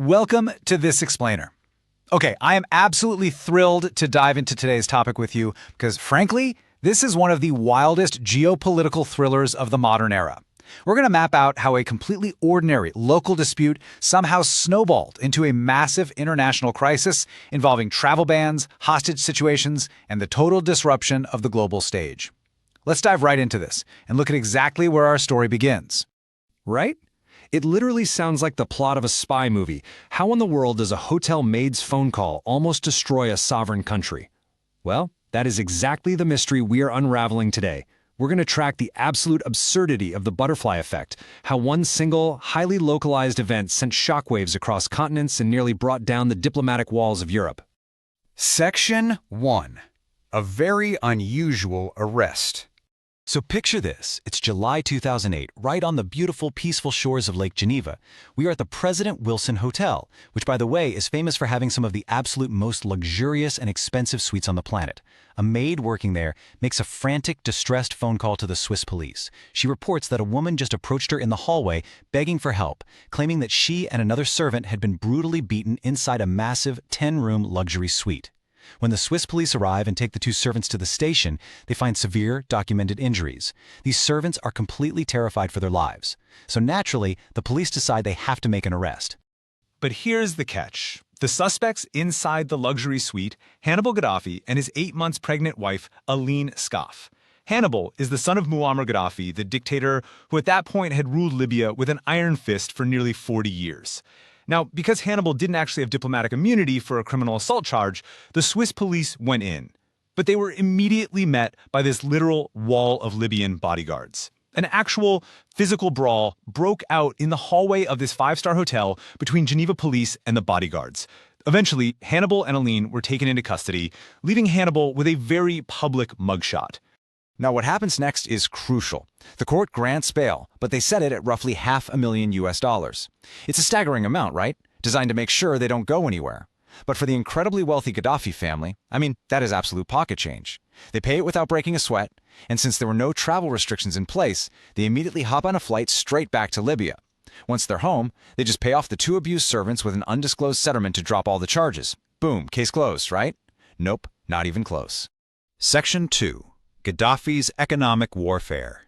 Welcome to This Explainer. Okay, I am absolutely thrilled to dive into today's topic with you because, frankly, this is one of the wildest geopolitical thrillers of the modern era. We're going to map out how a completely ordinary local dispute somehow snowballed into a massive international crisis involving travel bans, hostage situations, and the total disruption of the global stage. Let's dive right into this and look at exactly where our story begins. Right? It literally sounds like the plot of a spy movie. How in the world does a hotel maid's phone call almost destroy a sovereign country? Well, that is exactly the mystery we are unraveling today. We're going to track the absolute absurdity of the butterfly effect, how one single, highly localized event sent shockwaves across continents and nearly brought down the diplomatic walls of Europe. Section 1. A very unusual arrest. So picture this, it's July 2008, right on the beautiful, peaceful shores of Lake Geneva. We are at the President Wilson Hotel, which by the way is famous for having some of the absolute most luxurious and expensive suites on the planet. A maid working there makes a frantic, distressed phone call to the Swiss police. She reports that a woman just approached her in the hallway, begging for help, claiming that she and another servant had been brutally beaten inside a massive 10-room luxury suite. When the Swiss police arrive and take the two servants to the station, they find severe, documented injuries. These servants are completely terrified for their lives. So naturally, the police decide they have to make an arrest. But here's the catch. The suspects inside the luxury suite, Hannibal Gaddafi and his 8 months pregnant wife, Aline Skaf. Hannibal is the son of Muammar Gaddafi, the dictator who at that point had ruled Libya with an iron fist for nearly 40 years. Now, because Hannibal didn't actually have diplomatic immunity for a criminal assault charge, the Swiss police went in. But they were immediately met by this literal wall of Libyan bodyguards. An actual physical brawl broke out in the hallway of this five-star hotel between Geneva police and the bodyguards. Eventually, Hannibal and Aline were taken into custody, leaving Hannibal with a very public mugshot. Now what happens next is crucial. The court grants bail, but they set it at roughly $500,000. It's a staggering amount, right? Designed to make sure they don't go anywhere. But for the incredibly wealthy Gaddafi family, that is absolute pocket change. They pay it without breaking a sweat, and since there were no travel restrictions in place, they immediately hop on a flight straight back to Libya. Once they're home, they just pay off the two abused servants with an undisclosed settlement to drop all the charges. Boom, case closed, right? Nope, not even close. Section 2. Gaddafi's economic warfare.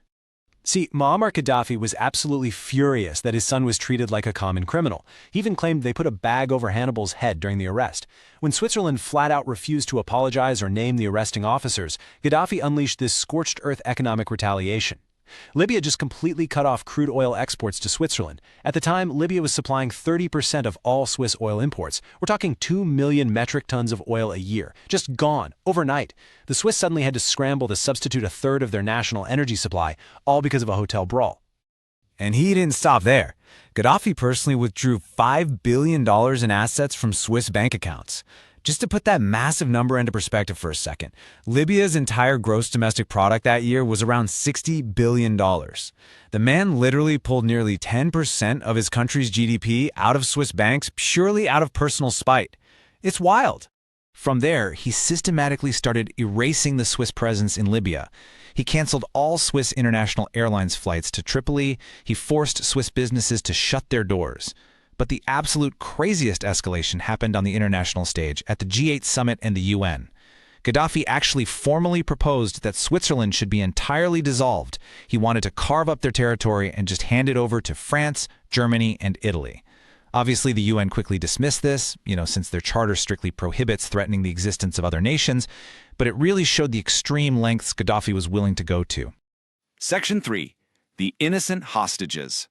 See, Muammar Gaddafi was absolutely furious that his son was treated like a common criminal. He even claimed they put a bag over Hannibal's head during the arrest. When Switzerland flat out refused to apologize or name the arresting officers, Gaddafi unleashed this scorched earth economic retaliation. Libya just completely cut off crude oil exports to Switzerland. At the time, Libya was supplying 30% of all Swiss oil imports. We're talking 2 million metric tons of oil a year. Just gone, overnight. The Swiss suddenly had to scramble to substitute a third of their national energy supply, all because of a hotel brawl. And he didn't stop there. Gaddafi personally withdrew $5 billion in assets from Swiss bank accounts. Just to put that massive number into perspective for a second, Libya's entire gross domestic product that year was around $60 billion. The man literally pulled nearly 10% of his country's GDP out of Swiss banks purely out of personal spite. It's wild. From there, he systematically started erasing the Swiss presence in Libya. He canceled all Swiss international airlines flights to Tripoli. He forced Swiss businesses to shut their doors. But the absolute craziest escalation happened on the international stage at the G8 summit and the UN. Gaddafi actually formally proposed that Switzerland should be entirely dissolved. He wanted to carve up their territory and just hand it over to France, Germany, and Italy. Obviously, the UN quickly dismissed this, since their charter strictly prohibits threatening the existence of other nations, but it really showed the extreme lengths Gaddafi was willing to go to. Section 3. The innocent hostages.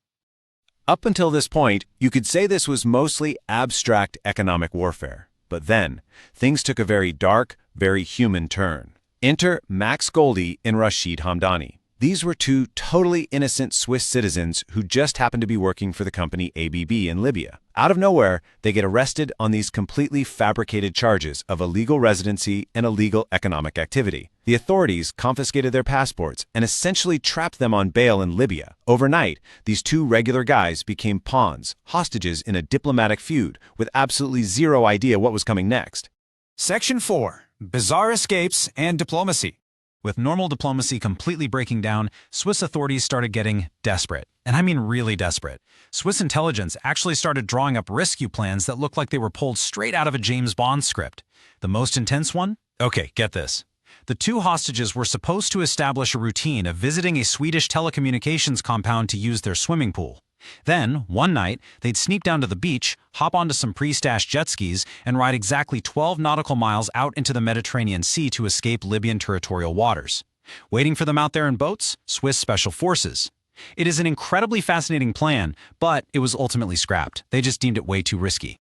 Up until this point, you could say this was mostly abstract economic warfare. But then, things took a very dark, very human turn. Enter Max Goldie and Rashid Hamdani. These were two totally innocent Swiss citizens who just happened to be working for the company ABB in Libya. Out of nowhere, they get arrested on these completely fabricated charges of illegal residency and illegal economic activity. The authorities confiscated their passports and essentially trapped them on bail in Libya. Overnight, these two regular guys became pawns, hostages in a diplomatic feud with absolutely zero idea what was coming next. Section 4. Bizarre escapes and diplomacy. With normal diplomacy completely breaking down, Swiss authorities started getting desperate. And I mean really desperate. Swiss intelligence actually started drawing up rescue plans that looked like they were pulled straight out of a James Bond script. The most intense one? Okay, get this. The two hostages were supposed to establish a routine of visiting a Swedish telecommunications compound to use their swimming pool. Then, one night, they'd sneak down to the beach, hop onto some pre-stashed jet skis, and ride exactly 12 nautical miles out into the Mediterranean Sea to escape Libyan territorial waters. Waiting for them out there in boats? Swiss Special Forces. It is an incredibly fascinating plan, but it was ultimately scrapped. They just deemed it way too risky.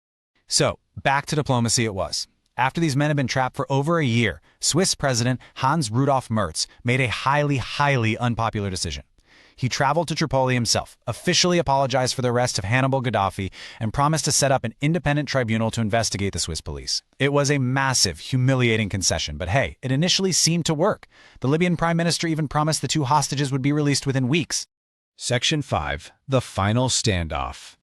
So, back to diplomacy it was. After these men had been trapped for over a year, Swiss President Hans Rudolf Merz made a highly unpopular decision. He traveled to Tripoli himself, officially apologized for the arrest of Muammar Gaddafi, and promised to set up an independent tribunal to investigate the Swiss police. It was a massive, humiliating concession, but hey, it initially seemed to work. The Libyan prime minister even promised the two hostages would be released within weeks. Section 5. The Final Standoff.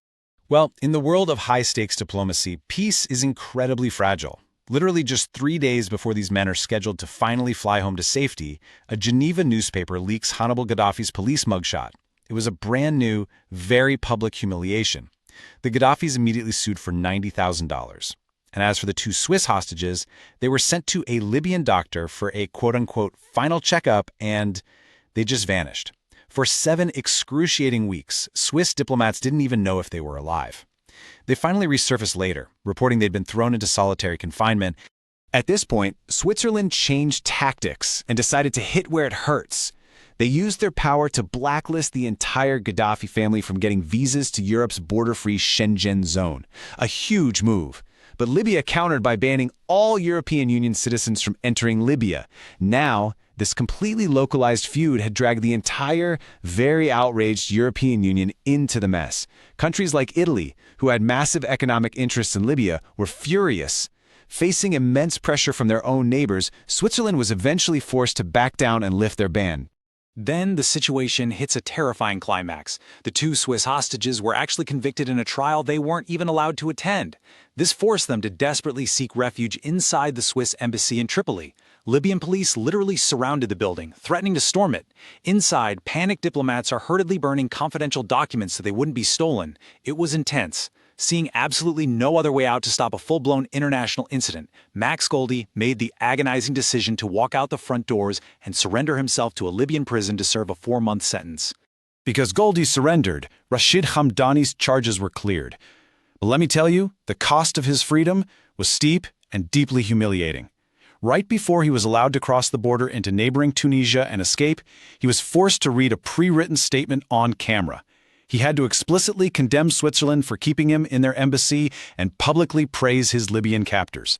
Well, in the world of high-stakes diplomacy, peace is incredibly fragile. Literally just 3 days before these men are scheduled to finally fly home to safety, a Geneva newspaper leaks Hannibal Gaddafi's police mugshot. It was a brand new, very public humiliation. The Gaddafis immediately sued for $90,000. And as for the two Swiss hostages, they were sent to a Libyan doctor for a quote-unquote final checkup, and they just vanished. For 7 excruciating weeks, Swiss diplomats didn't even know if they were alive. They finally resurfaced later, reporting they'd been thrown into solitary confinement. At this point, Switzerland changed tactics and decided to hit where it hurts. They used their power to blacklist the entire Gaddafi family from getting visas to Europe's border-free Schengen zone. A huge move. But Libya countered by banning all European Union citizens from entering Libya. Now, this completely localized feud had dragged the entire, very outraged European Union into the mess. Countries like Italy, who had massive economic interests in Libya, were furious. Facing immense pressure from their own neighbors, Switzerland was eventually forced to back down and lift their ban. Then the situation hits a terrifying climax. The two Swiss hostages were actually convicted in a trial they weren't even allowed to attend. This forced them to desperately seek refuge inside the Swiss embassy in Tripoli. Libyan police literally surrounded the building, threatening to storm it. Inside, panicked diplomats are hurriedly burning confidential documents so they wouldn't be stolen. It was intense. Seeing absolutely no other way out to stop a full-blown international incident, Max Goldie made the agonizing decision to walk out the front doors and surrender himself to a Libyan prison to serve a 4-month sentence. Because Goldie surrendered, Rashid Hamdani's charges were cleared. But let me tell you, the cost of his freedom was steep and deeply humiliating. Right before he was allowed to cross the border into neighboring Tunisia and escape, he was forced to read a pre-written statement on camera. He had to explicitly condemn Switzerland for keeping him in their embassy and publicly praise his Libyan captors.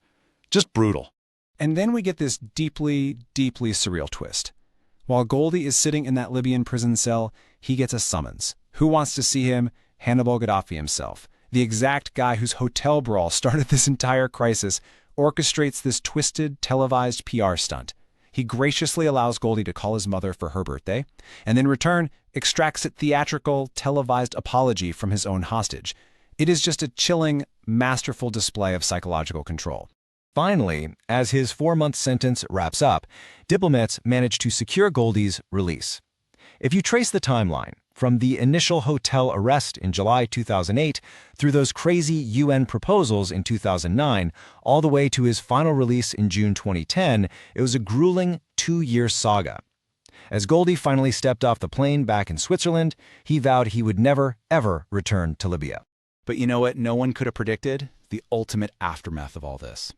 Just brutal. And then we get this deeply surreal twist. While Goldie is sitting in that Libyan prison cell, he gets a summons. Who wants to see him? Hannibal Gaddafi himself. The exact guy whose hotel brawl started this entire crisis orchestrates this twisted, televised PR stunt. He graciously allows Goldie to call his mother for her birthday, and in return, extracts a theatrical, televised apology from his own hostage. It is just a chilling, masterful display of psychological control. Finally, as his 4-month sentence wraps up, diplomats manage to secure Goldie's release. If you trace the timeline, from the initial hotel arrest in July 2008 through those crazy UN proposals in 2009, all the way to his final release in June 2010, it was a grueling 2-year saga. As Goldie finally stepped off the plane back in Switzerland, he vowed he would never, ever return to Libya. But you know what no one could have predicted? The ultimate aftermath of all this.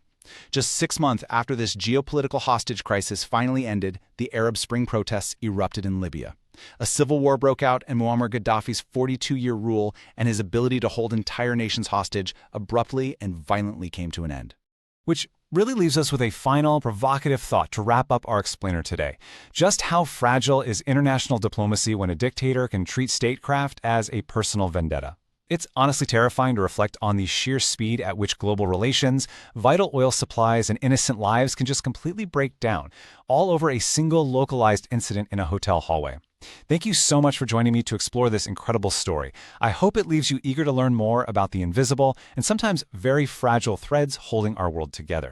Just 6 months after this geopolitical hostage crisis finally ended, the Arab Spring protests erupted in Libya. A civil war broke out, and Muammar Gaddafi's 42-year rule and his ability to hold entire nations hostage abruptly and violently came to an end. Which really leaves us with a final, provocative thought to wrap up our explainer today. Just how fragile is international diplomacy when a dictator can treat statecraft as a personal vendetta? It's honestly terrifying to reflect on the sheer speed at which global relations, vital oil supplies, and innocent lives can just completely break down, all over a single localized incident in a hotel hallway. Thank you so much for joining me to explore this incredible story. I hope it leaves you eager to learn more about the invisible and sometimes very fragile threads holding our world together.